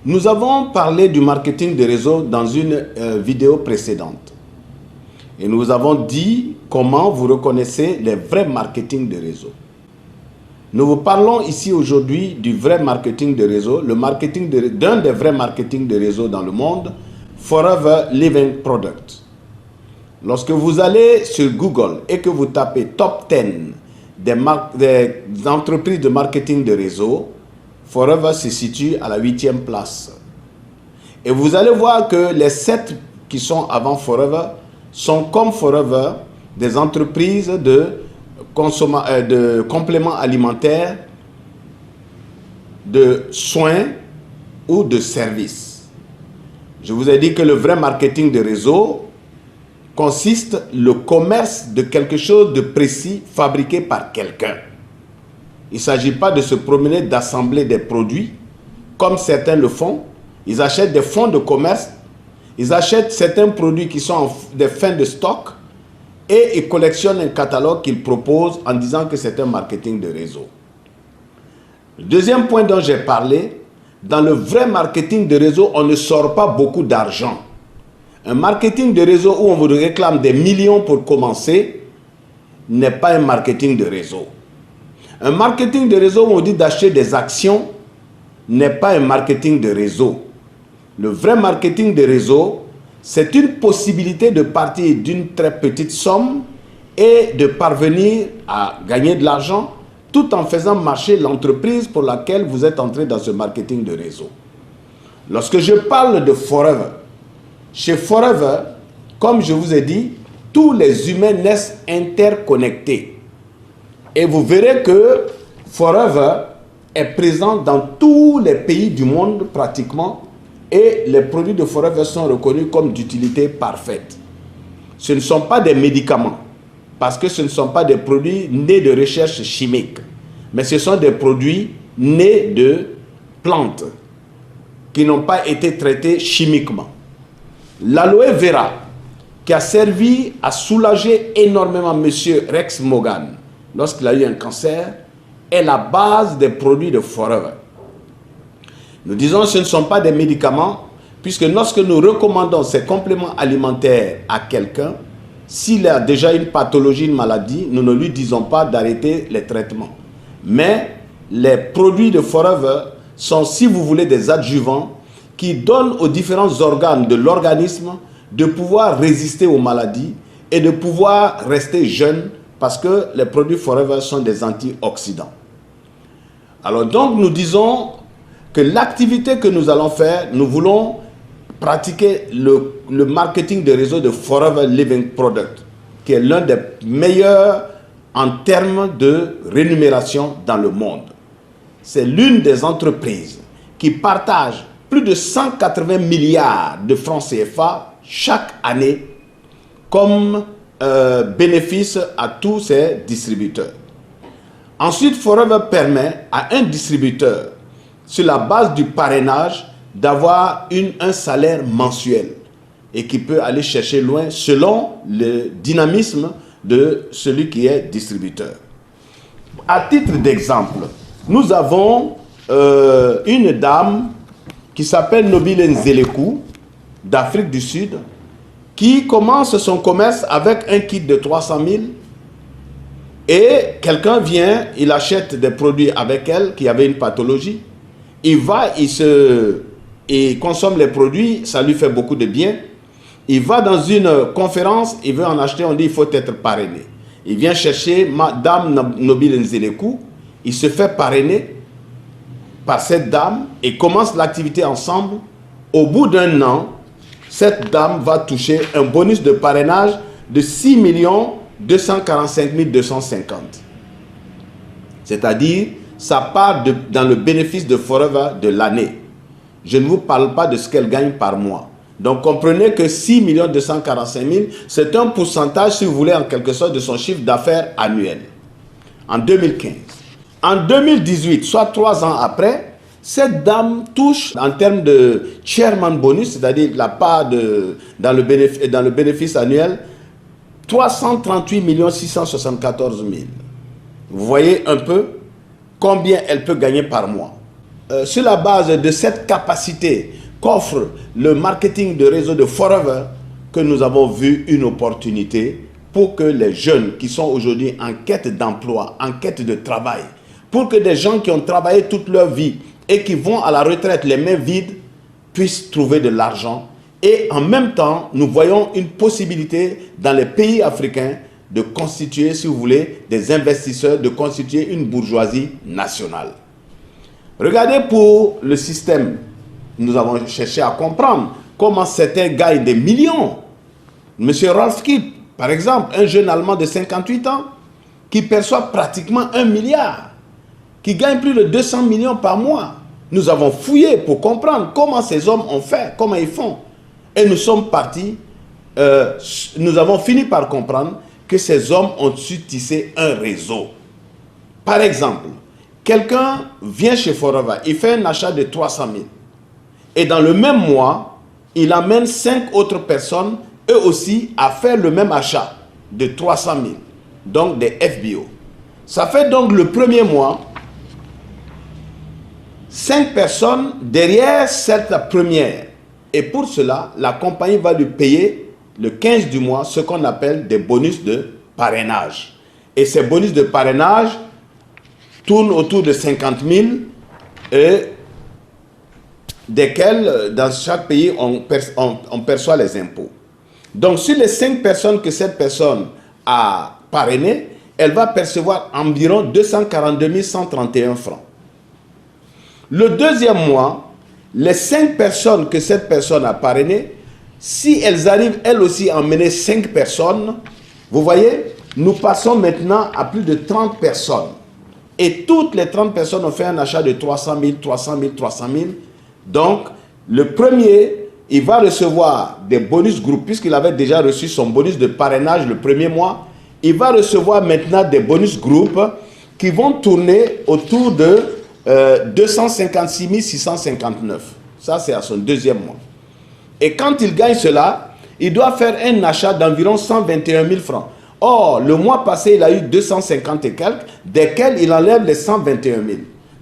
Nous avons parlé du marketing de réseau dans une vidéo précédente. Et nous avons dit comment vous reconnaissez les vrais marketing de réseau. Nous vous parlons ici aujourd'hui du vrai marketing de réseau, le marketing d'un des vrais marketing de réseau dans le monde, Forever Living Product. Lorsque vous allez sur Google et que vous tapez Top 10 des entreprises de marketing de réseau, Forever se situe à la 8e place. Et vous allez voir que les 7 qui sont avant Forever sont comme Forever des entreprises de compléments alimentaires, de soins ou de services. Je vous ai dit que le vrai marketing de réseau consiste le commerce de quelque chose de précis fabriqué par quelqu'un. Il ne s'agit pas de se promener, d'assembler des produits comme certains le font. Ils achètent des fonds de commerce, ils achètent certains produits qui sont des fins de stock et ils collectionnent un catalogue qu'ils proposent en disant que c'est un marketing de réseau. Le deuxième point dont j'ai parlé, dans le vrai marketing de réseau, on ne sort pas beaucoup d'argent. Un marketing de réseau où on vous réclame des millions pour commencer n'est pas un marketing de réseau. Un marketing de réseau où on dit d'acheter des actions n'est pas un marketing de réseau. Le vrai marketing de réseau, c'est une possibilité de partir d'une très petite somme et de parvenir à gagner de l'argent tout en faisant marcher l'entreprise pour laquelle vous êtes entré dans ce marketing de réseau. Lorsque je parle de Forever, chez Forever, comme je vous ai dit, tous les humains naissent interconnectés. Et vous verrez que Forever est présent dans tous les pays du monde pratiquement et les produits de Forever sont reconnus comme d'utilité parfaite. Ce ne sont pas des médicaments parce que ce ne sont pas des produits nés de recherche chimique, mais ce sont des produits nés de plantes qui n'ont pas été traités chimiquement. L'aloe vera qui a servi à soulager énormément M. Rex Morgan lorsqu'il a eu un cancer, est la base des produits de Forever. Nous disons que ce ne sont pas des médicaments, puisque lorsque nous recommandons ces compléments alimentaires à quelqu'un, s'il a déjà une pathologie, une maladie, nous ne lui disons pas d'arrêter les traitements. Mais les produits de Forever sont, si vous voulez, des adjuvants qui donnent aux différents organes de l'organisme de pouvoir résister aux maladies et de pouvoir rester jeune, parce que les produits Forever sont des antioxydants. Alors donc nous disons que l'activité que nous allons faire, nous voulons pratiquer le marketing de réseau de Forever Living Product, qui est l'un des meilleurs en termes de rémunération dans le monde. C'est l'une des entreprises qui partage plus de 180 milliards de francs CFA chaque année comme bénéfice à tous ses distributeurs. Ensuite, Forever permet à un distributeur, sur la base du parrainage, d'avoir un salaire mensuel et qui peut aller chercher loin selon le dynamisme de celui qui est distributeur. À titre d'exemple, nous avons une dame qui s'appelle Nobile Nzeleku d'Afrique du Sud, qui commence son commerce avec un kit de 300 000 et quelqu'un vient, il achète des produits avec elle qui avait une pathologie, il va, il consomme les produits, ça lui fait beaucoup de bien, il va dans une conférence, il veut en acheter, on dit il faut être parrainé. Il vient chercher Madame Nobile Nzeleku, il se fait parrainer par cette dame et commence l'activité ensemble. Au bout d'un an, cette dame va toucher un bonus de parrainage de 6 245 250. C'est-à-dire, ça part dans le bénéfice de Forever de l'année. Je ne vous parle pas de ce qu'elle gagne par mois. Donc, comprenez que 6 245 000, c'est un pourcentage, si vous voulez, en quelque sorte, de son chiffre d'affaires annuel. En 2015. En 2018, soit 3 ans après, cette dame touche, en termes de chairman bonus, c'est-à-dire la part dans le bénéfice annuel, 338 674 000. Vous voyez un peu combien elle peut gagner par mois. sur la base de cette capacité qu'offre le marketing de réseau de Forever, que nous avons vu une opportunité pour que les jeunes qui sont aujourd'hui en quête d'emploi, en quête de travail, pour que des gens qui ont travaillé toute leur vie et qui vont à la retraite les mains vides puissent trouver de l'argent. Et en même temps, nous voyons une possibilité dans les pays africains de constituer, si vous voulez, des investisseurs, de constituer une bourgeoisie nationale. Regardez pour le système. Nous avons cherché à comprendre comment certains gagnent des millions. Monsieur Rolf Kipp, par exemple, un jeune Allemand de 58 ans, qui perçoit pratiquement 1 milliard, qui gagne plus de 200 millions par mois. Nous avons fouillé pour comprendre comment ces hommes ont fait, comment ils font. Et nous sommes partis, nous avons fini par comprendre que ces hommes ont su tisser un réseau. Par exemple, quelqu'un vient chez Forever, il fait un achat de 300 000. Et dans le même mois, il amène 5 autres personnes, eux aussi, à faire le même achat de 300 000. Donc des FBO. Ça fait donc le premier mois, 5 personnes derrière cette première. Et pour cela, la compagnie va lui payer le 15 du mois ce qu'on appelle des bonus de parrainage. Et ces bonus de parrainage tournent autour de 50 000 et desquels, dans chaque pays, on perçoit les impôts. Donc, sur les 5 personnes que cette personne a parrainées, elle va percevoir environ 242 131 francs. Le deuxième mois, les 5 personnes que cette personne a parrainées, si elles arrivent elles aussi à emmener 5 personnes, vous voyez, nous passons maintenant à plus de 30 personnes. Et toutes les 30 personnes ont fait un achat de 300 000, 300 000, 300 000. Donc, le premier, il va recevoir des bonus groupes, puisqu'il avait déjà reçu son bonus de parrainage le premier mois. Il va recevoir maintenant des bonus groupes qui vont tourner autour de 256 659. Ça, c'est à son deuxième mois. Et quand il gagne cela, il doit faire un achat d'environ 121 000 francs. Or, le mois passé, il a eu 250 et quelques, desquels il enlève les 121 000.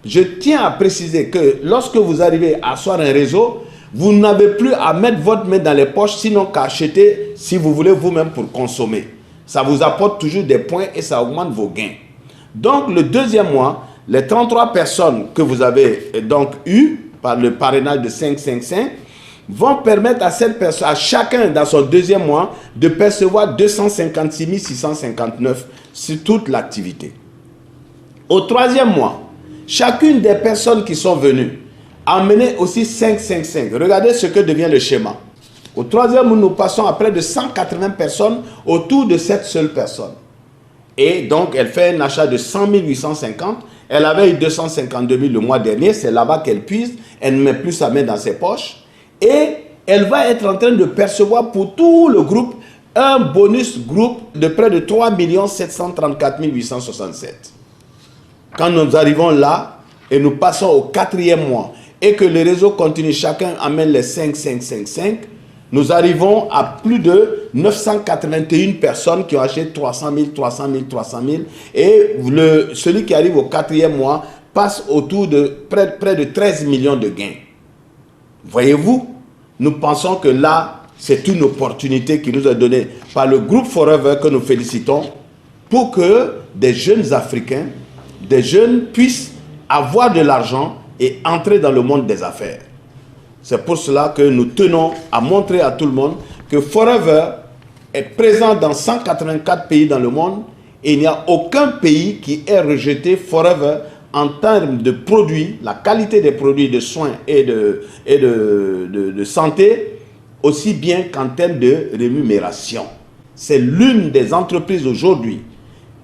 Je tiens à préciser que lorsque vous arrivez à asseoir un réseau, vous n'avez plus à mettre votre main dans les poches, sinon qu'à acheter, si vous voulez, vous-même pour consommer. Ça vous apporte toujours des points et ça augmente vos gains. Donc, le deuxième mois, les 33 personnes que vous avez donc eues par le parrainage de 5-5-5 vont permettre à cette personne, à chacun dans son deuxième mois, de percevoir 256 659 sur toute l'activité. Au troisième mois, chacune des personnes qui sont venues a emmené aussi 5-5-5. Regardez ce que devient le schéma. Au troisième mois, nous passons à près de 180 personnes autour de cette seule personne. Et donc, elle fait un achat de 100 850. Elle avait eu 252 000 le mois dernier. C'est là-bas qu'elle puise. Elle ne met plus sa main dans ses poches. Et elle va être en train de percevoir pour tout le groupe un bonus groupe de près de 3 734 867. Quand nous arrivons là et nous passons au quatrième mois et que le réseau continue, chacun amène les 5, nous arrivons à plus de 981 personnes qui ont acheté 300 000, 300 000, 300 000. Et celui qui arrive au quatrième mois passe autour de près de 13 millions de gains. Voyez-vous, nous pensons que là, c'est une opportunité qui nous est donnée par le groupe Forever que nous félicitons pour que des jeunes Africains, des jeunes puissent avoir de l'argent et entrer dans le monde des affaires. C'est pour cela que nous tenons à montrer à tout le monde que Forever est présent dans 184 pays dans le monde et il n'y a aucun pays qui ait rejeté Forever en termes de produits, la qualité des produits de soins et de santé, aussi bien qu'en termes de rémunération. C'est l'une des entreprises aujourd'hui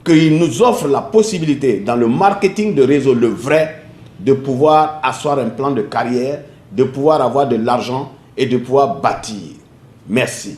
qui nous offre la possibilité, dans le marketing de réseau, le vrai, de pouvoir asseoir un plan de carrière, de pouvoir avoir de l'argent et de pouvoir bâtir. Merci.